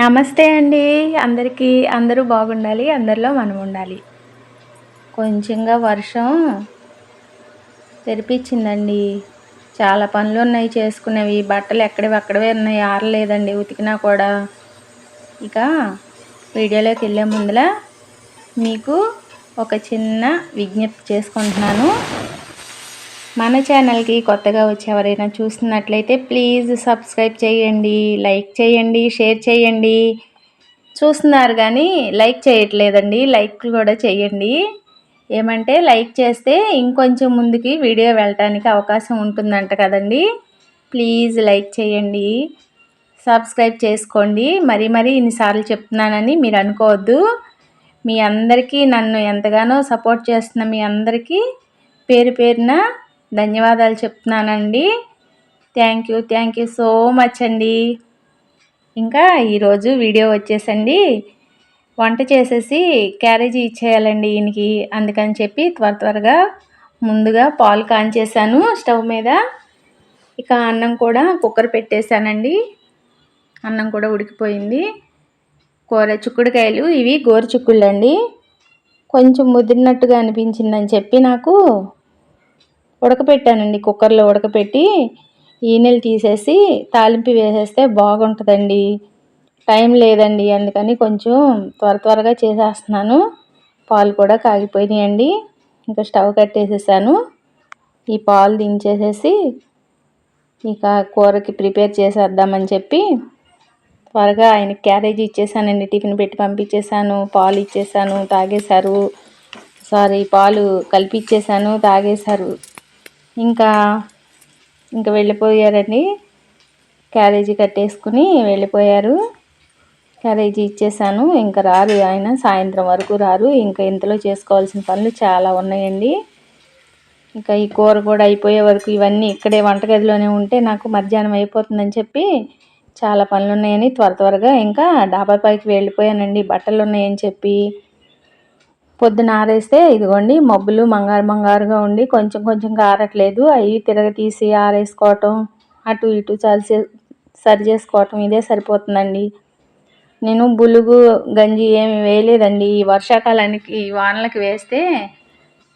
నమస్తే అండి. అందరికీ అందరూ బాగుండాలి. అందరిలో మనం ఉండాలి. కొంచెంగా వర్షం తెరిపిచ్చిందండి. చాలా పనులున్నాయి చేసుకునేవి. బట్టలు ఎక్కడివి అక్కడవే ఉన్నాయి. ఆరలేదండి ఉతికినా కూడా. ఇక వీడియోలోకెళ్ళే ముందల మీకు ఒక చిన్న విజ్ఞప్తి చేసుకుంటున్నాను. మన ఛానల్‌కి కొత్తగా వచ్చి ఎవరైనా చూస్తున్నట్లయితే ప్లీజ్ సబ్స్క్రైబ్ చేయండి, లైక్ చేయండి, షేర్ చేయండి. చూస్తున్నారు కానీ లైక్ చేయట్లేదండి. లైక్ కూడా చేయండి. ఏమంటే లైక్ చేస్తే ఇంకొంచెం ముందుకి వీడియో వెళ్ళటానికి అవకాశం ఉంటుందంట కదండి. ప్లీజ్ లైక్ చేయండి, సబ్స్క్రైబ్ చేసుకోండి. మరీ ఇన్నిసార్లు చెప్తున్నానని మీరు అనుకోవద్దు. మీ అందరికీ నన్ను ఎంతగానో సపోర్ట్ చేస్తున్న మీ అందరికీ పేరు పేరున ధన్యవాదాలు చెప్తున్నానండి. థ్యాంక్ యూ సో మచ్ అండి. ఇంకా ఈరోజు వీడియో వచ్చేసండి, వంట చేసేసి క్యారేజీ ఇచ్చేయాలండి ఈయనకి. అందుకని చెప్పి త్వరగా ముందుగా పాలు కాంచేసాను స్టవ్ మీద. ఇక అన్నం కూడా కుక్కర్ పెట్టేశానండి. అన్నం కూడా ఉడికిపోయింది. కూర చిక్కుడుకాయలు, ఇవి గోరు చిక్కుళ్ళండి. కొంచెం ముదిరినట్టుగా అనిపించిందని చెప్పి నాకు ఉడకపెట్టానండి. కుక్కర్లో ఉడకపెట్టి ఈనెలు తీసేసి తాలింపు వేసేస్తే బాగుంటుందండి. టైం లేదండి, అందుకని కొంచెం త్వరగా చేసేస్తున్నాను. పాలు కూడా కాగిపోయినాయండి. ఇంకా స్టవ్ కట్టేసేసాను. ఈ పాలు దించేసేసి ఇక కూరకి ప్రిపేర్ చేసేద్దామని చెప్పి త్వరగా ఆయనకి క్యారేజీ ఇచ్చేసానండి. టిఫిన్ పెట్టి పంపించేశాను. పాలు ఇచ్చేసాను, తాగేశారు. పాలు కలిపి ఇచ్చేసాను, తాగేశారు. ఇంకా వెళ్ళిపోయారండి. క్యారేజీ కట్టేసుకుని వెళ్ళిపోయారు. క్యారేజీ ఇచ్చేసాను. ఇంకా రారు ఆయన, సాయంత్రం వరకు రారు. ఇంకా ఇంతలో చేసుకోవాల్సిన పనులు చాలా ఉన్నాయండి. ఇంకా ఈ కూర కూడా అయిపోయే వరకు ఇవన్నీ ఇక్కడే వంటగదిలోనే ఉంటే నాకు మధ్యాహ్నం అయిపోతుందని చెప్పి చాలా పనులు ఉన్నాయని త్వరగా ఇంకా డాబా పైకి వెళ్ళిపోయానండి. బట్టలు ఉన్నాయని చెప్పి పొద్దున ఆరేస్తే ఇదిగోండి మబ్బులు మంగారుగా ఉండి కొంచెం ఆరట్లేదు. అవి తిరగతీసి ఆరేసుకోవటం, అటు ఇటు సరి చేసుకోవటం ఇదే సరిపోతుందండి. నేను బులుగు గంజి ఏమి వేయలేదండి. ఈ వర్షాకాలానికి ఈ వానలకి వేస్తే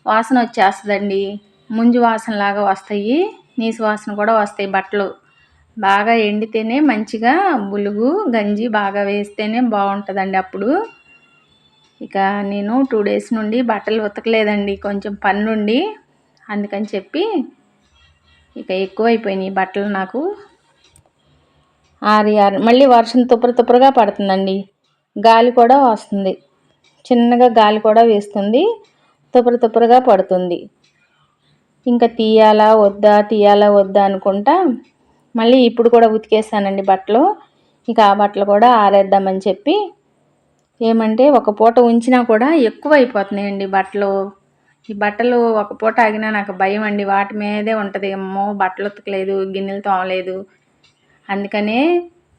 వాసన వచ్చేస్తుందండి. ముంజు వాసనలాగా వస్తాయి, నీసు వాసన కూడా వస్తాయి. బట్టలు బాగా ఎండితేనే మంచిగా బులుగు గంజి బాగా వేస్తేనే బాగుంటుందండి. అప్పుడు ఇక నేను 2 డేస్ నుండి బట్టలు ఉతకలేదండి, కొంచెం పని నుండి. అందుకని చెప్పి ఇక ఎక్కువైపోయినాయి బట్టలు నాకు. మళ్ళీ వర్షం తుప్పరుగా పడుతుందండి. గాలి కూడా వస్తుంది, చిన్నగా గాలి కూడా వేస్తుంది, తుప్పరుగా పడుతుంది. ఇంకా తీయాలా వద్దా అనుకుంటా మళ్ళీ ఇప్పుడు కూడా ఉతికేసానండి బట్టలు. ఇక ఆ బట్టలు కూడా ఆరేద్దామని చెప్పి, ఏమంటే ఒక పూట ఉంచినా కూడా ఎక్కువ అయిపోతున్నాయండి బట్టలు. ఈ బట్టలు ఒక పూట ఆగినా నాకు భయం అండి. వాటి మీదే ఉంటుంది, ఏమో బట్టలు ఉతకలేదు, గిన్నెలు తోమలేదు. అందుకనే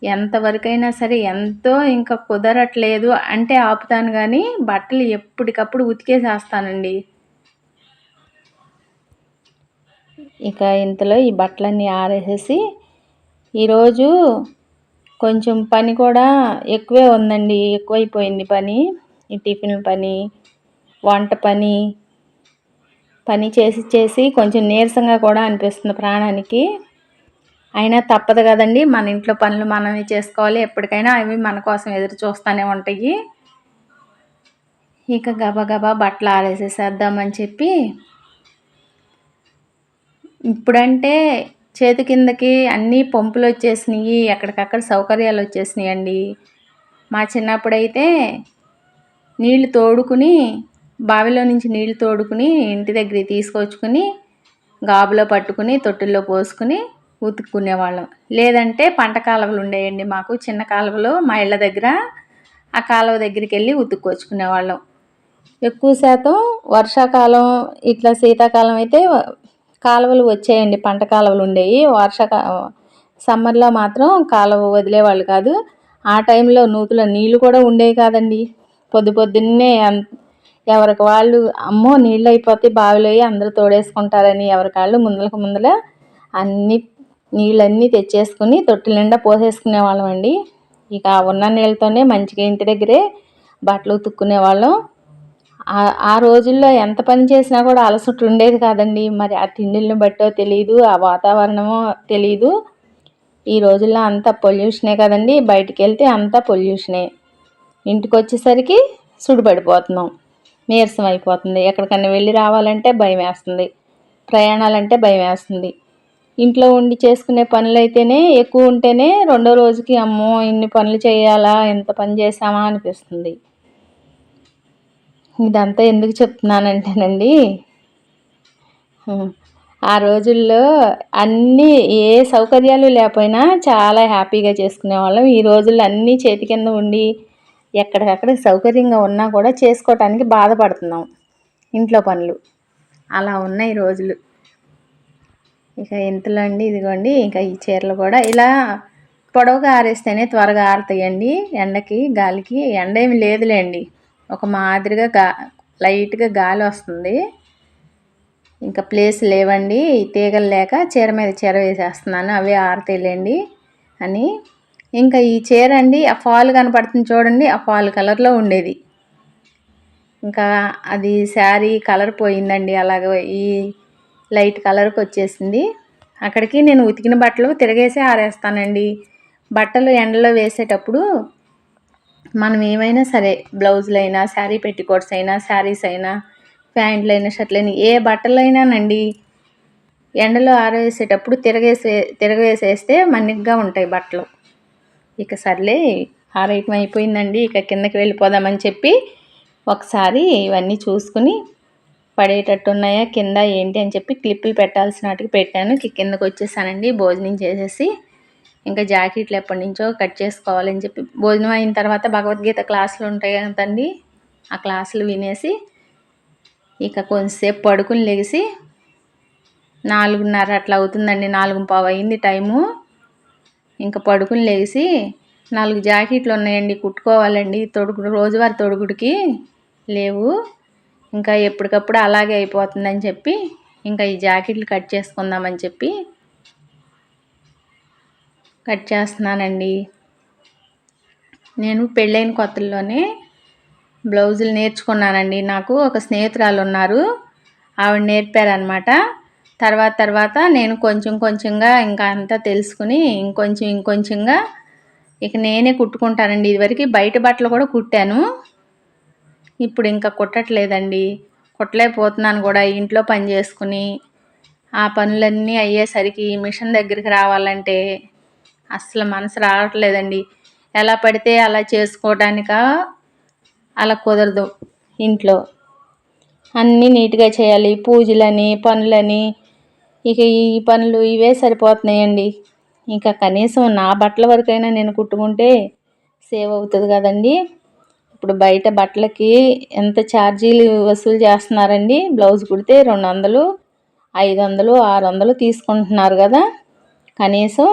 ఎంతవరకైనా సరే ఎంతో ఇంకా కుదరట్లేదు అంటే ఆపుతాను, కానీ బట్టలు ఎప్పటికప్పుడు ఉతికేసేస్తానండి. ఇక ఇంతలో ఈ బట్టలన్నీ ఆరేసేసి ఈరోజు కొంచెం పని కూడా ఎక్కువే ఉందండి. ఎక్కువైపోయింది పని. ఈ టిఫిన్ పని, వంట పని చేసి కొంచెం నీరసంగా కూడా అనిపిస్తుంది ప్రాణానికి. అయినా తప్పదు కదండి, మన ఇంట్లో పనులు మనమే చేసుకోవాలి. ఎప్పటికైనా అవి మన కోసం ఎదురు చూస్తూనే ఉంటాయి. ఇక గబగబా బట్టలు ఆరేసేసేద్దామని చెప్పి, ఇప్పుడంటే చేతి కిందకి అన్నీ పంపులు వచ్చేసినాయి, ఎక్కడికక్కడ సౌకర్యాలు వచ్చేసినాయండి. మా చిన్నప్పుడైతే నీళ్లు తోడుకుని, బావిలో నుంచి నీళ్లు తోడుకుని ఇంటి దగ్గరికి తీసుకొచ్చుకుని గాబులో పట్టుకుని తొట్టుల్లో పోసుకుని ఉతుక్కునేవాళ్ళం. లేదంటే పంట కాలువలు ఉండేయండి మాకు, చిన్న కాలువలు మా ఇళ్ళ దగ్గర. ఆ కాలువ దగ్గరికి వెళ్ళి ఉతుక్కొచ్చుకునేవాళ్ళం. ఎక్కువ శాతం వర్షాకాలం ఇట్లా శీతాకాలం అయితే కాలువలు వచ్చాయండి, పంట కాలువలు ఉండేవి. సమ్మర్లో మాత్రం కాలువ వదిలేవాళ్ళు కాదు. ఆ టైంలో నూతుల నీళ్ళు కూడా ఉండేవి కాదండి. పొద్దున్నే ఎవరికి వాళ్ళు అమ్మో నీళ్ళు అయిపోతే బావిలో అందరూ తోడేసుకుంటారని ఎవరికాళ్ళు ముందల నీళ్ళన్నీ తెచ్చేసుకుని తొట్టి నిండా పోసేసుకునే వాళ్ళం అండి. ఇక ఉన్న నీళ్ళతోనే మంచిగా ఇంటి దగ్గరే బట్టలు ఉతుక్కునే వాళ్ళం. ఆ రోజుల్లో ఎంత పని చేసినా కూడా అలసట ఉండేది కాదండి. మరి ఆ తిండిల్ని బట్టో తెలీదు, ఆ వాతావరణమో తెలీదు. ఈ రోజుల్లో అంతా పొల్యూషనే కదండి. బయటికి వెళ్తే అంతా పొల్యూషనే. ఇంటికి వచ్చేసరికి సుడిపడిపోతున్నాం, నీరసం అయిపోతుంది. ఎక్కడికన్నా వెళ్ళి రావాలంటే భయం వేస్తుంది, ప్రయాణాలంటే భయం వేస్తుంది. ఇంట్లో ఉండి చేసుకునే పనులు అయితేనే ఎక్కువ ఉంటేనే రెండో రోజుకి అమ్మో ఇన్ని పనులు చేయాలా, ఎంత పని చేసామా అనిపిస్తుంది. ఇదంతా ఎందుకు చెప్తున్నానంటేనండి, ఆ రోజుల్లో అన్నీ ఏ సౌకర్యాలు లేకపోయినా చాలా హ్యాపీగా చేసుకునేవాళ్ళం. ఈ రోజుల్లో అన్నీ చేతి కింద ఉండి ఎక్కడికక్కడ సౌకర్యంగా ఉన్నా కూడా చేసుకోవటానికి బాధపడుతున్నాం ఇంట్లో పనులు. అలా ఉన్నాయి రోజులు. ఇక ఇంతలో అండి ఇదిగోండి, ఇంకా ఈ చీరలు కూడా ఇలా పొడవుగా ఆరేస్తేనే త్వరగా ఆరుతాయండి. ఎండకి గాలికి ఎండ ఏమి లేదులేండి, ఒక మాదిరిగా లైట్గా గాలి వస్తుంది. ఇంకా ప్లేస్ లేవండి, తీగలు లేక చీర మీద చీర వేసేస్తున్నాను, అవే ఆరుతాయిలేండి అని. ఇంకా ఈ చీర అండి, ఆ ఫాల్ కనపడుతుంది చూడండి, ఆ ఫాల్ కలర్లో ఉండేది. ఇంకా అది శారీ కలర్ పోయిందండి, అలాగ ఈ లైట్ కలర్కి వచ్చేసింది. అక్కడికి నేను ఉతికిన బట్టలు తిరగేసి ఆరేస్తానండి. బట్టలు ఎండలో వేసేటప్పుడు మనం ఏమైనా సరే, బ్లౌజులు అయినా, శారీ పెట్టికోట్స్ అయినా, శారీస్ అయినా, ప్యాంట్లు అయినా, షర్ట్లు అయినా, ఏ బట్టలైనానండి ఎండలో ఆరేసేటప్పుడు తిరగవేసేస్తే మన్నిగ్గా ఉంటాయి బట్టలు. ఇక సర్లే ఆరేయటం అయిపోయిందండి, ఇక కిందకి వెళ్ళిపోదామని చెప్పి ఒకసారి ఇవన్నీ చూసుకుని పడేటట్టు ఉన్నాయా కింద ఏంటి అని చెప్పి క్లిప్పులు పెట్టాల్సిన వాటికి పెట్టాను. కిందకు వచ్చేసానండి భోజనం చేసేసి. ఇంకా జాకెట్లు ఎప్పటి నుంచో కట్ చేసుకోవాలని చెప్పి భోజనం అయిన తర్వాత భగవద్గీత క్లాసులు ఉంటాయి కదండి, ఆ క్లాసులు వినేసి ఇక కొంచెంసేపు పడుకుని లెగిసి 4:30 అట్లా అవుతుందండి, 4:15 అయింది టైము. ఇంకా పడుకుని లెగిసి 4 జాకెట్లు ఉన్నాయండి, కుట్టుకోవాలండి. రోజువారి తొడుగుడికి లేవు, ఇంకా ఎప్పటికప్పుడు అలాగే అయిపోతుందని చెప్పి ఇంకా ఈ జాకెట్లు కట్ చేసుకుందామని చెప్పి కట్ చేస్తున్నానండి. నేను పెళ్ళైన కొత్తల్లోనే బ్లౌజులు నేర్చుకున్నానండి. నాకు ఒక స్నేహితురాలు ఉన్నారు, ఆవిడ నేర్పారనమాట. తర్వాత నేను కొంచెంగా ఇంకా అంతా తెలుసుకుని ఇంకొంచెంగా ఇక నేనే కుట్టుకుంటానండి. ఇదివరకు బయట బట్టలు కూడా కుట్టాను, ఇప్పుడు ఇంకా కుట్టట్లేదండి. కుట్టలేకపోతున్నాను కూడా. ఇంట్లో పని చేసుకుని ఆ పనులన్నీ అయ్యేసరికి మిషన్ దగ్గరికి రావాలంటే అస్సలు మనసు రావట్లేదండి. ఎలా పడితే అలా చేసుకోవడానిక అలా కుదరదు. ఇంట్లో అన్నీ నీట్గా చేయాలి, పూజలని, పనులని, ఇక ఈ పనులు ఇవే సరిపోతున్నాయండి. ఇంకా కనీసం నా బట్టల వరకైనా నేను కుట్టుకుంటే సేవ్ అవుతుంది కదండి. ఇప్పుడు బయట బట్టలకి ఎంత ఛార్జీలు వసూలు చేస్తున్నారండి. బ్లౌజ్ కుడితే 200, 500, 600 తీసుకుంటున్నారు కదా. కనీసం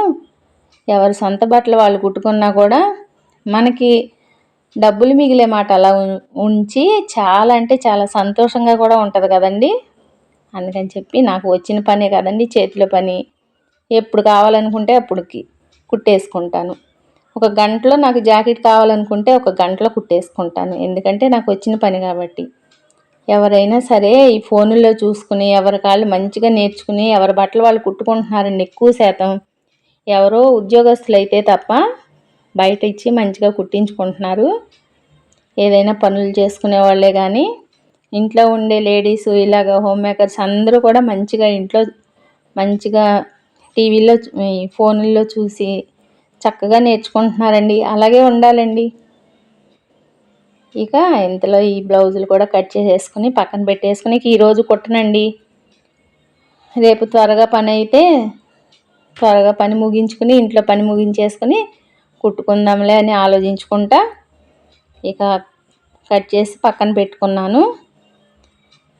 ఎవరి సొంత బట్టలు వాళ్ళు కుట్టుకున్నా కూడా మనకి డబ్బులు మిగిలే మాట అలా ఉంచి చాలా అంటే చాలా సంతోషంగా కూడా ఉంటుంది కదండి. అందుకని చెప్పి నాకు వచ్చిన పనే కదండి, చేతిలో పని, ఎప్పుడు కావాలనుకుంటే అప్పుడుకి కుట్టేసుకుంటాను. ఒక గంటలో నాకు జాకెట్ కావాలనుకుంటే ఒక గంటలో కుట్టేసుకుంటాను, ఎందుకంటే నాకు వచ్చిన పని కాబట్టి. ఎవరైనా సరే ఈ ఫోన్లో చూసుకుని ఎవరి కాళ్ళు మంచిగా నేర్చుకుని ఎవరి బట్టలు వాళ్ళు కుట్టుకుంటున్నారండి. ఎక్కువ శాతం ఎవరో ఉద్యోగస్తులు అయితే తప్ప బయట ఇచ్చి మంచిగా కుట్టించుకుంటున్నారు. ఏదైనా పనులు చేసుకునే వాళ్ళే కానీ ఇంట్లో ఉండే లేడీస్ ఇలాగ హోమ్ మేకర్స్ అందరూ కూడా మంచిగా ఇంట్లో మంచిగా టీవీలో ఫోన్లో చూసి చక్కగా నేర్చుకుంటున్నారండి. అలాగే ఉండాలండి. ఇక ఇంతలో ఈ బ్లౌజులు కూడా కట్ చేసేసుకుని పక్కన పెట్టేసుకుని ఈరోజు కుట్టనండి. రేపు త్వరగా పని అయితే త్వరగా పని ముగించుకుని ఇంట్లో పని ముగించేసుకుని కుట్టుకుందాంలే అని ఆలోచించుకుంటా ఇక కట్ చేసి పక్కన పెట్టుకున్నాను.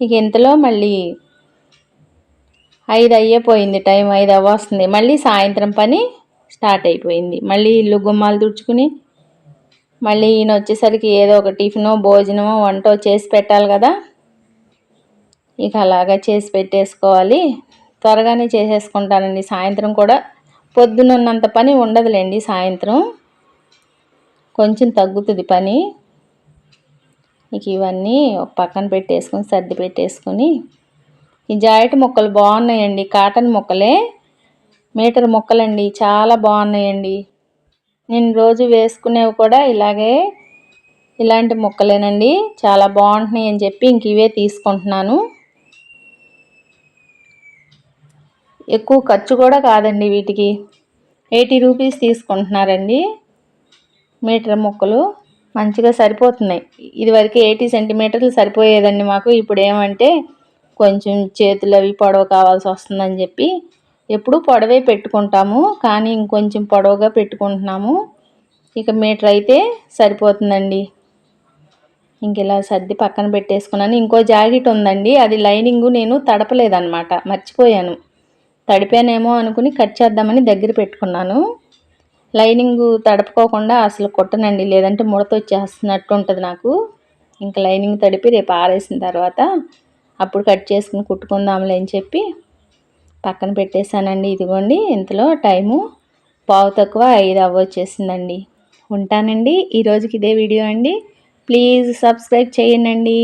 ఇక ఇంతలో మళ్ళీ 5 అయిపోయింది, టైం 5 అవ్వస్తుంది. మళ్ళీ సాయంత్రం పని స్టార్ట్ అయిపోయింది. మళ్ళీ ఇల్లు గుమ్మాలు తుడుచుకుని మళ్ళీ ఈయన వచ్చేసరికి ఏదో ఒక టిఫినో భోజనమో వంటో చేసి పెట్టాలి కదా. ఇక అలాగా చేసి పెట్టేసుకోవాలి. త్వరగానే చేసేసుకుంటానండి. సాయంత్రం కూడా పొద్దునున్నంత పని ఉండదులేండి సాయంత్రం. కొంచెం తగ్గుతుంది పని. ఇక ఇవన్నీ ఒక పక్కన పెట్టేసుకొని సర్ది పెట్టేసుకొని, ఈ జాకెట్ ముక్కలు బాగున్నాయండి, కాటన్ ముక్కలే, మీటర్ ముక్కలండి, చాలా బాగున్నాయండి. నేను రోజు వేసుకునేవి కూడా ఇలాంటి ముక్కలేనండి, చాలా బాగుంటున్నాయి అని చెప్పి ఇంక ఇవే తీసుకుంటున్నాను. ఎక్కువ ఖర్చు కూడా కాదండి వీటికి. 80 రూపీస్ తీసుకుంటున్నారండి మీటర్ ముక్కలు. మంచిగా సరిపోతున్నాయి. ఇదివరకు 80 సెంటీమీటర్లు సరిపోయేదండి మాకు. ఇప్పుడు ఏమంటే కొంచెం చేతులు అవి పొడవు కావాల్సి వస్తుందని చెప్పి ఎప్పుడు పొడవే పెట్టుకుంటాము, కానీ ఇంకొంచెం పొడవుగా పెట్టుకుంటున్నాము. ఇక మీటర్ అయితే సరిపోతుందండి. ఇంక ఇలా సర్ది పక్కన పెట్టేసుకున్నాను. ఇంకో జాకెట్ ఉందండి, అది లైనింగు నేను తడపలేదన్నమాట, మర్చిపోయాను. తడిపానేమో అనుకుని కట్ చేద్దామని దగ్గర పెట్టుకున్నాను. లైనింగు తడుపుకోకుండా అసలు కుట్టనండి, లేదంటే ముడత వచ్చేస్తున్నట్టు ఉంటుంది నాకు. ఇంకా లైనింగ్ తడిపి రేపు ఆరేసిన తర్వాత అప్పుడు కట్ చేసుకుని కుట్టుకుందాంలే అని చెప్పి పక్కన పెట్టేశానండి. ఇదిగోండి, ఇంతలో టైము 5:45 అవ్వొచ్చేసిందండి. ఉంటానండి. ఈరోజుకి ఇదే వీడియో అండి. ప్లీజ్ సబ్స్క్రైబ్ చేయండి.